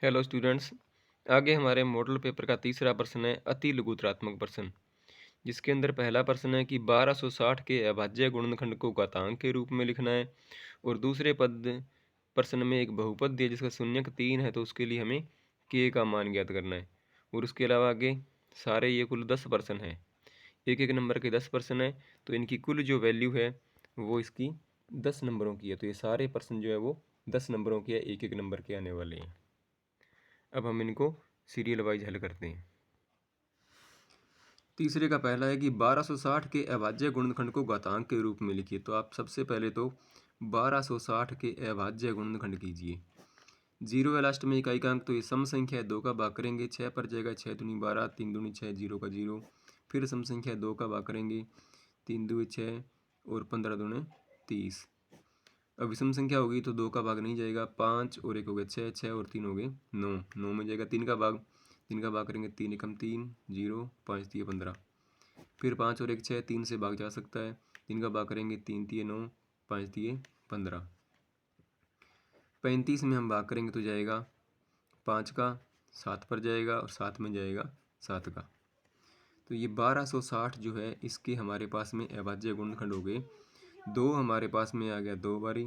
Hello students. आगे हमारे model paper का तीसरा प्रश्न है अति लघुत्रात्मक प्रश्न, जिसके अंदर पहला प्रश्न है कि 1260 के अभाज्य गुणनखंड को घातांक के रूप में लिखना है। और दूसरे पद प्रश्न में एक बहुपद दिया जिसका शून्यक 3 है, तो उसके लिए हमें के का मान ज्ञात करना है। और उसके अलावा आगे सारे ये कुल 10 प्रश्न हैं, एक एक नंबर के 10 प्रश्न है, तो इनकी कुल जो वैल्यू है वो इसकी 10 नंबरों की है। तो ये सारे प्रश्न जो है वो 10 नंबरों के एक एक नंबर के आने वाले हैं। अब हम इनको सीरियल वाइज हल करते हैं। तीसरे का पहला है कि 1260 के अभाज्य गुणनखंड को घातांक के रूप में लिखिए। तो आप सबसे पहले तो 1260 के अभाज्य गुणनखंड कीजिए। जीरो है लास्ट में इकाई का अंक, तो ये सम संख्या है, 2 का भाग करेंगे 6 पर जाएगा, 6 दूनी 12, 3 दूनी 6, 0 का 0। फिर सम संख्या 2 का भाग करेंगे, 3 दूनी 6 और 15 दूने 30। अब विषम संख्या होगी तो 2 का भाग नहीं जाएगा, 5 और 1 हो गए 6, 6 और 3 हो गए 9, 9 में जाएगा 3 का भाग, 3 का भाग करेंगे 3 एकम 3, 0, 5 दिए 15। फिर 5 और 1 6, 3 से भाग जा सकता है, 3 का भाग करेंगे 3 दिए 9, 5 दिए 15। 35 में हम भाग करेंगे तो जाएगा 5 का, 7 पर जाएगा और 7 में जाएगा 7 का। तो ये 1260 जो है इसके हमारे पास में अभाज्य गुणनखंड हो गए। 2 हमारे पास में आ गया 2 बारी,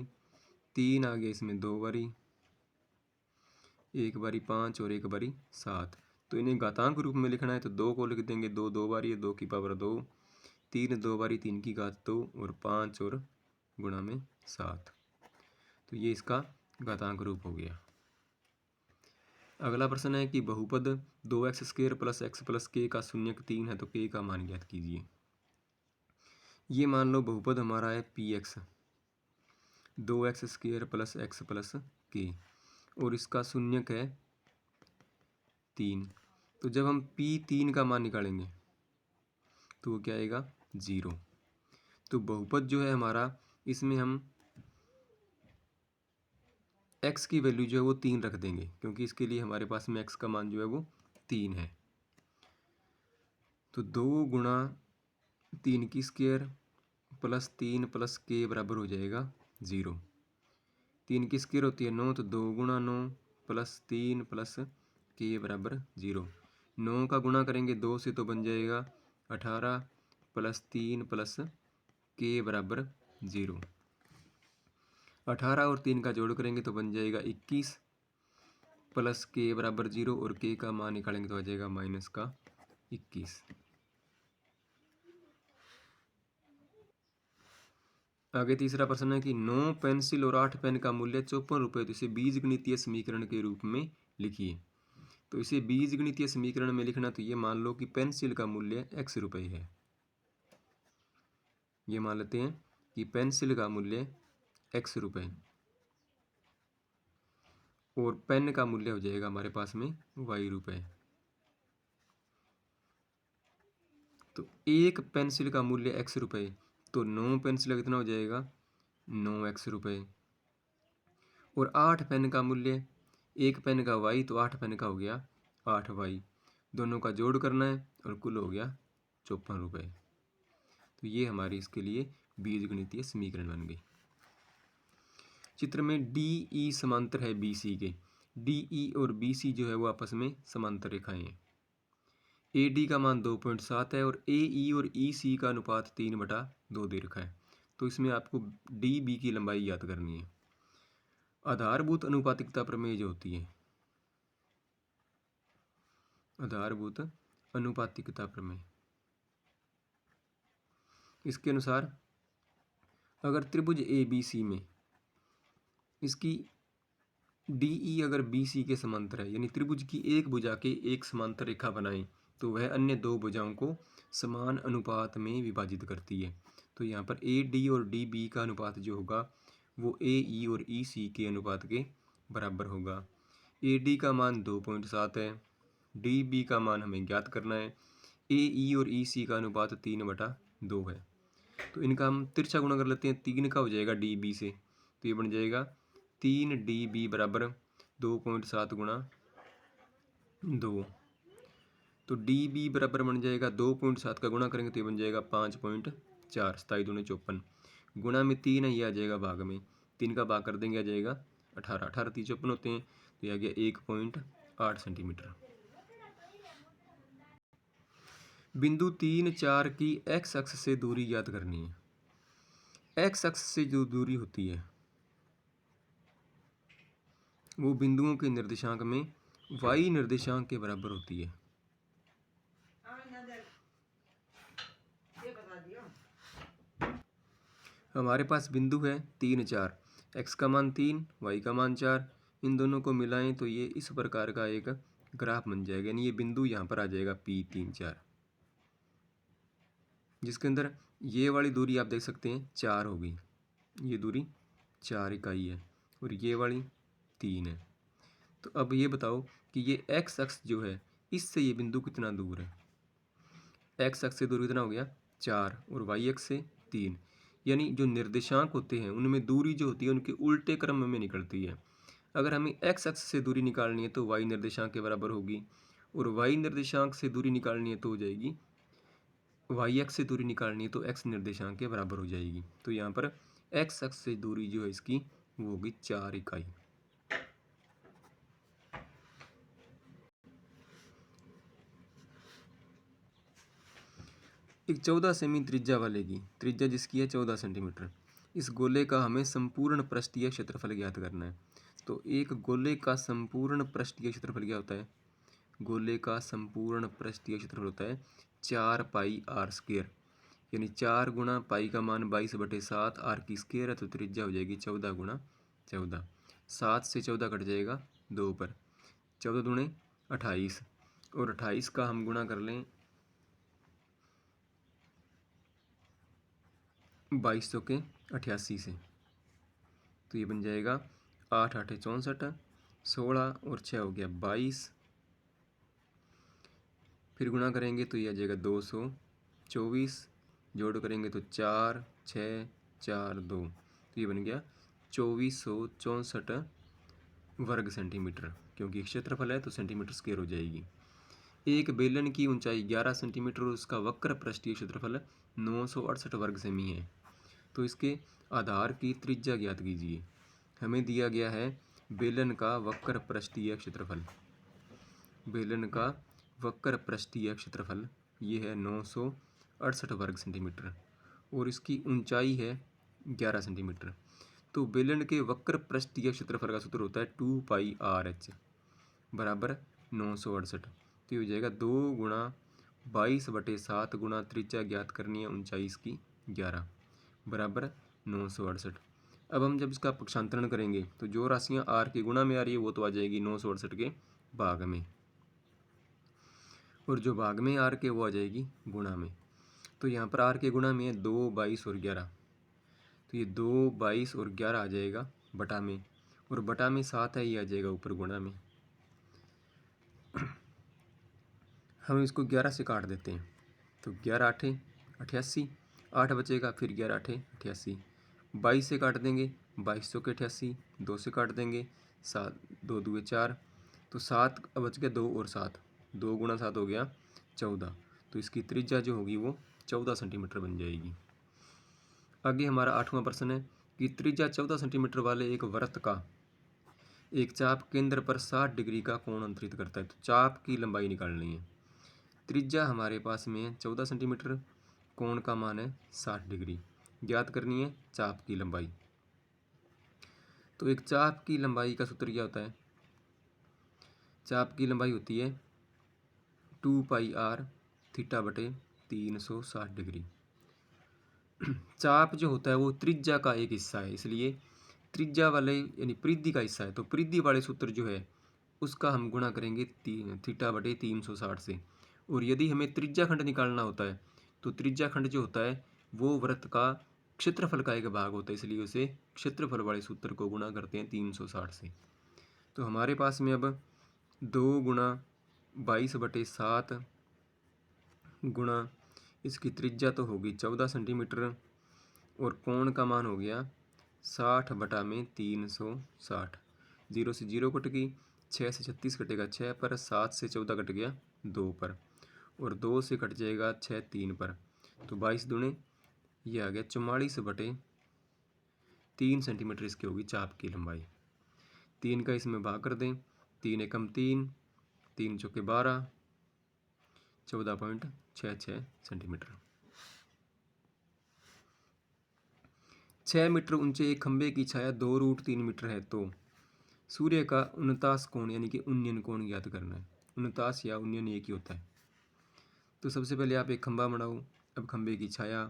3 आ गया इसमें 2 बारी, 1 बारी 5 और 1 बारी 7। तो इन्हें घातांक रूप में लिखना है तो 2 को लिख देंगे, 2 2 बारी है, 2 की पावर 2, 3 2 बारी 3 की घात 2 और 5 और गुणा में 7। तो ये इसका घातांक रूप हो गया। अगला प्रश्न है कि बहुपद 2x² प्लस x प्लस के का शून्यक 3 है, तो के का मान ज्ञात कीजिए। ये मान लो बहुपद हमारा है px, 2x² plus x plus के, और इसका शून्यक है 3। तो जब हम p3 का मान निकालेंगे तो वो क्या आएगा 0। तो बहुपद जो है हमारा, इसमें हम x की वैल्यू जो है वो 3 रख देंगे, क्योंकि इसके लिए हमारे पास में x का मान जो है वो 3 है। तो 2 गुणा 3 की स्क्वायर प्लस 3 प्लस के बराबर हो जाएगा 0। 3 की स्क्वायर होती है 9, तो 2 गुणा 9 प्लस 3 प्लस के बराबर 0। 9 का गुणा करेंगे 2 से तो बन जाएगा 18 प्लस 3 प्लस के बराबर 0। 18 और 3 का जोड़ करेंगे तो बन जाएगा 21 प्लस के बराबर 0, और के का मान निकालेंगे तो आ जाएगा माइनस का 21। आगे तीसरा प्रश्न है कि 9 पेंसिल और 8 पेन का मूल्य 54 रुपये, तो इसे बीजगणितीय समीकरण के रूप में लिखिए। तो इसे बीजगणितीय समीकरण में लिखना, तो ये मान लो कि पेंसिल का मूल्य x रुपये है। ये मान लेते हैं कि पेंसिल का मूल्य x रुपये और पेन का मूल्य हो जाएगा हमारे पास में y रुपये। तो एक पेंसिल का मूल्य x रुपये, तो 9 पेंसिल का कितना हो जाएगा 9x रुपये। और 8 पेन का मूल्य, एक पेन का y, तो 8 पेन का हो गया 8y। दोनों का जोड़ करना है और कुल हो गया 54 रुपये। तो ये हमारी इसके लिए बीजगणितीय समीकरण बन गई। चित्र में डी ई समांतर है बी सी के। डी ई और बी सी जो है वो आपस में समांतर रेखाएं हैं। ए डी का मान 2.7 है और ए ई और ई सी का अनुपात 3/2 दे रखा है। तो इसमें आपको डी बी की लंबाई याद करनी है। आधारभूत अनुपातिकता प्रमेय जो होती है, आधारभूत अनुपातिकता प्रमेय, इसके अनुसार अगर त्रिभुज ए बी सी में इसकी डी ई अगर बी सी के समांतर है, यानी त्रिभुज की एक भुजा के एक समांतर रेखा बनाएं, तो वह अन्य दो भुजाओं को समान अनुपात में विभाजित करती है। तो यहाँ पर ए डी और डी बी का अनुपात जो होगा वो ए ई और ई सी के अनुपात के बराबर होगा। ए डी का मान 2.7 है, डी बी का मान हमें ज्ञात करना है, ए ई और ई सी का अनुपात 3/2 है। तो इनका हम तिरछा गुणा कर लेते हैं, 3 का हो जाएगा डी बी से, तो ये बन जाएगा 3 DB बराबर 2.7 गुणा 2। तो DB बराबर बन जाएगा 2.7 का गुणा करेंगे तो ये बन जाएगा 5.4, 27 दूनी 54, गुणा में 3 है, ये आ जाएगा भाग में, 3 का भाग कर देंगे आ जाएगा 18, 18 3 54 होते हैं, तो ये आ गया 1.8 सेंटीमीटर। बिंदु 3, 4 की एक्स अक्ष से दूरी ज्ञात करनी है। एक्स अक्ष से जो दूरी होती है वो बिंदुओं के निर्देशांक में वाई निर्देशांक के बराबर होती है। हमारे पास बिंदु है 3, 4, एक्स का मान 3, वाई का मान 4। इन दोनों को मिलाएं तो ये इस प्रकार का एक ग्राफ बन जाएगा, यानी ये बिंदु यहाँ पर आ जाएगा P 3, 4, जिसके अंदर ये वाली दूरी आप देख सकते हैं 4 होगी, ये दूरी 4 इकाई है और ये वाली 3 है। तो अब ये बताओ कि ये एक्स अक्ष जो है इससे ये बिंदु कितना दूर है। एक्स अक्ष से दूरी कितना हो गया 4 और वाई अक्ष से 3, यानी जो निर्देशांक होते हैं उनमें दूरी जो होती है उनके उल्टे क्रम में निकलती है। अगर हमें एक्स अक्ष से दूरी निकालनी है तो वाई निर्देशांक के बराबर होगी, और वाई निर्देशांक से दूरी निकालनी है तो हो जाएगी, वाई अक्ष से दूरी निकालनी है तो एक्स निर्देशांक के बराबर हो जाएगी। तो यहाँ पर एक्स अक्ष से दूरी जो है इसकी वो होगी 4 इकाई। एक 14 सेमी त्रिज्या वाले की, त्रिज्या जिसकी है 14 सेंटीमीटर, इस गोले का हमें संपूर्ण पृष्ठीय क्षेत्रफल ज्ञात करना है। तो एक गोले का संपूर्ण पृष्ठीय क्षेत्रफल क्या होता है? गोले का संपूर्ण पृष्ठीय क्षेत्रफल होता है 4 पाई आर स्क्वायर, यानी 4 गुणा पाई का मान 22/7, आर की स्क्वायर है तो त्रिज्या हो जाएगी 14 गुणा 14। 7 से 14 कट जाएगा 2 पर, 14 दूणे 28, और 28 का हम गुणा कर लें 2200 के 88 से, तो ये बन जाएगा 8 8 64, 16 और 6 हो गया 22, फिर गुणा करेंगे तो ये आ जाएगा 224, जोड़ करेंगे तो 4 6 4 2, तो ये बन गया 2464 वर्ग सेंटीमीटर, क्योंकि क्षेत्रफल है तो सेंटीमीटर स्क्वायर हो जाएगी। एक बेलन की ऊंचाई 11 सेंटीमीटर और उसका वक्र पृष्ठीय क्षेत्रफल 968 वर्ग सेमी है, तो इसके आधार की त्रिज्या ज्ञात कीजिए। हमें दिया गया है बेलन का वक्र पृष्ठीय क्षेत्रफल, बेलन का वक्र पृष्ठीय क्षेत्रफल ये है 968 वर्ग सेंटीमीटर और इसकी ऊंचाई है 11 सेंटीमीटर। तो बेलन के वक्र पृष्ठीय क्षेत्रफल का सूत्र होता है 2 पाई आर एच बराबर 968, तो ये हो जाएगा 2 गुणा 22/7 गुणा त्रिज्या ज्ञात करनी है ऊंचाई इसकी 11 बराबर 968। अब हम जब इसका पक्षांतरण करेंगे तो जो राशियां आर के गुणा में आ रही है वो तो आ जाएगी 968 के भाग में, और जो भाग में आर के वो आ जाएगी गुणा में। तो यहाँ पर आर के गुणा में है 2 22 और 11, तो ये 2 22 और 11 आ जाएगा बटा में, और बटा में 7 है ये आ जाएगा ऊपर गुणा में। हम इसको 11 से काट देते हैं तो 11 8 88, 8 बचेगा, फिर 11 8 88, 22 से काट देंगे 2200 के 88, 2 से काट देंगे 7 2 2 4, तो 7 बच गया 2 और 7, 2 गुणा 7 हो गया 14, तो इसकी त्रिज्या जो होगी वो 14 सेंटीमीटर बन जाएगी। आगे हमारा 8वां प्रश्न है कि त्रिज्या 14 सेंटीमीटर वाले एक वृत्त का एक चाप केंद्र पर 60 डिग्री का कोण अंतरित करता है। तो चाप की लंबाई निकालनी है। त्रिज्या हमारे पास में है 14 सेंटीमीटर, कोण का मान है 60 डिग्री, ज्ञात करनी है चाप की लंबाई। तो एक चाप की लंबाई का सूत्र क्या होता है? चाप की लंबाई होती है 2 पाई आर थीटा बटे 360 डिग्री। चाप जो होता है वो त्रिज्या का एक हिस्सा है, इसलिए त्रिज्या वाले यानी परिधि का हिस्सा है, तो परिधि वाले सूत्र जो है उसका हम गुणा करेंगे थीटा बटे 360 से। और यदि हमें त्रिज्या खंड निकालना होता है तो त्रिज्या खंड जो होता है वो वृत्त का क्षेत्रफल का एक भाग होता है, इसलिए उसे क्षेत्रफल वाले सूत्र को गुणा करते हैं 360 से। तो हमारे पास में अब 2 गुणा 22/7 गुणा इसकी त्रिज्या तो होगी 14 सेंटीमीटर और कोण का मान हो गया 60 बटा में 360, 0 से 0 कट गई, 6 से 36 कटेगा 6 पर, 7 से 14 कट गया 2 पर, और 2 से कट जाएगा 6 3 पर, तो 22 दूणे ये आ गया 44/3 सेंटीमीटर इसकी होगी चाप की लंबाई। 3 का इसमें भाग कर दें, 3 एकम 3, 3 चौके 12, 14.66 सेंटीमीटर। 6 मीटर ऊंचे एक खंभे की छाया 2√3 मीटर है तो सूर्य का उन्तास कोण यानी कि उन्नयन कोण ज्ञात करना है। उन्तास या उन्नयन एक ही होता है। तो सबसे पहले आप एक खंभा बनाओ। अब खंभे की छाया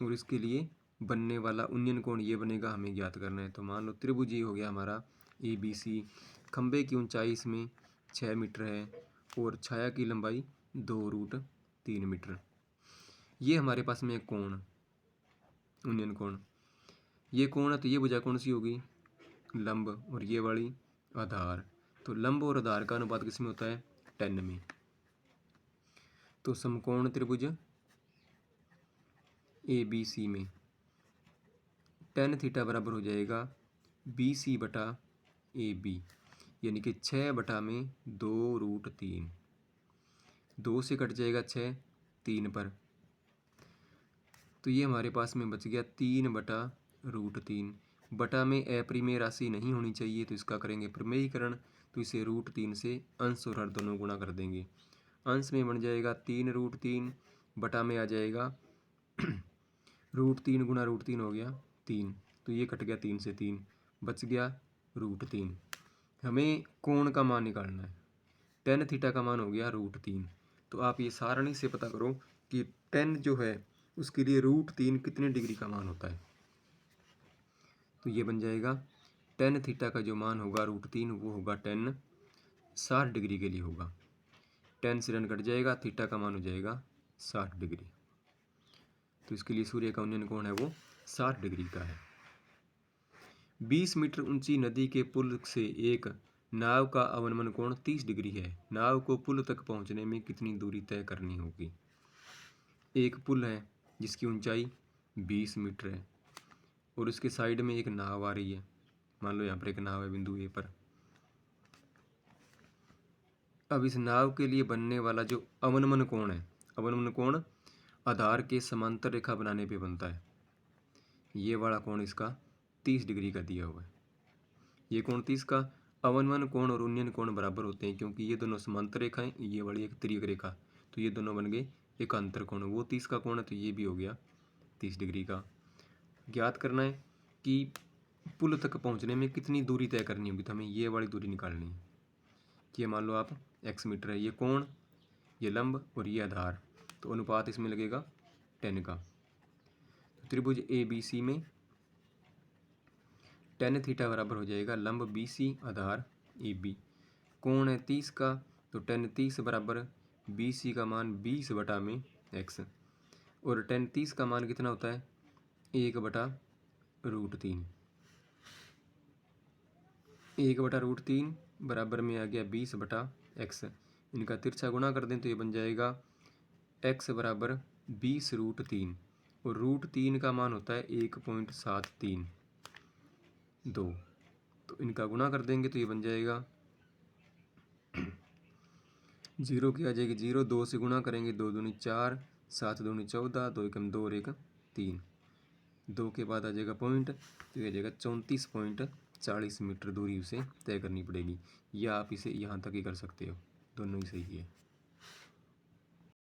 और इसके लिए बनने वाला उन्नयन कोण ये बनेगा, हमें ज्ञात करना है। तो मान लो त्रिभुज ये हो गया हमारा ABC। खंभे की ऊंचाई इसमें 6 मीटर है और छाया की लंबाई 2√3 मीटर। ये हमारे पास में एक कोण, उन्नयन कोण, ये कोण है तो ये भुजा कौन सी होगी, लंब, और ये वाली आधार। तो लंब और आधार का अनुपात किसमें होता है, 10 में। तो समकोण त्रिभुज ABC में tan थीटा बराबर हो जाएगा BC बटा AB, यानी कि 6 बटा में 2√3। 2 से कट जाएगा 6, 3 पर, तो ये हमारे पास में बच गया 3/√3। बटा में अप्रिमेय राशि नहीं होनी चाहिए, तो इसका करेंगे प्रमेयीकरण। तो इसे √3 से अंश और हर दोनों गुणा कर देंगे। अंश में बन जाएगा 3√3, बटा में आ जाएगा √3 गुणा √3 हो गया 3, तो ये कट गया 3 से 3, बच गया √3। हमें कोण का मान निकालना है। tan थीटा का मान हो गया √3। तो आप ये सारणी से पता करो कि tan जो है उसके लिए √3 कितने डिग्री का मान होता है। तो ये बन जाएगा tan थीटा का जो मान होगा √3 वो होगा tan 60 डिग्री के लिए होगा। tan से ऋण कट जाएगा, थीटा का मान हो जाएगा 60 डिग्री। तो इसके लिए सूर्य का उन्नयन कोण है वो 60 डिग्री का है। 20 मीटर ऊंची नदी के पुल से एक नाव का अवनमन कोण 30 डिग्री है। नाव को पुल तक पहुंचने में कितनी दूरी तय करनी होगी। एक पुल है जिसकी ऊंचाई 20 मीटर है और उसके साइड में एक नाव आ रही है। मान लो यहाँ पर एक नाव है बिंदु ए पर। अब इस नाव के लिए बनने वाला जो अवनमन कोण है, अवनमन कोण आधार के समांतर रेखा बनाने पे बनता है। ये वाला कोण इसका 30 डिग्री का दिया हुआ है। ये कोण 30 का, अवनमन कोण और उन्नयन कोण बराबर होते हैं क्योंकि ये दोनों समांतर रेखाएं, ये वाली एक तिर्यक रेखा, तो ये दोनों बन गए एकांतर कोण। वो 30 का कोण है तो ये भी हो गया 30 डिग्री का। ज्ञात करना है कि पुल तक पहुंचने में कितनी दूरी तय करनी होगी, तो हमें ये वाली दूरी निकालनी है। ये मान लो आप x मीटर है, ये कोण, ये लंब और ये आधार, तो अनुपात इसमें लगेगा 10 का। तो त्रिभुज ABC में tan थीटा बराबर हो जाएगा लंब BC आधार AB। कोण है 30 का, तो tan 30 बराबर BC का मान 20 बटा में x, और tan 30 का मान कितना होता है 1/√3। 1/√3 बराबर में आ गया 20 बटा x। इनका तिरछा गुणा कर दें तो ये बन जाएगा x बराबर 20√3, और √3 का मान होता है 1.732। तो इनका गुणा कर देंगे तो ये बन जाएगा 0 की आ जाएगी 0, 2 से गुणा करेंगे 2 दूनी 4, 7 दूनी 14, 2 एकम 2 और 1 3, 2 के बाद आ जाएगा पॉइंट, तो ये आ जाएगा 34.40 मीटर दूरी उसे तय करनी पड़ेगी। या आप इसे यहाँ तक ही कर सकते हो, दोनों ही सही है।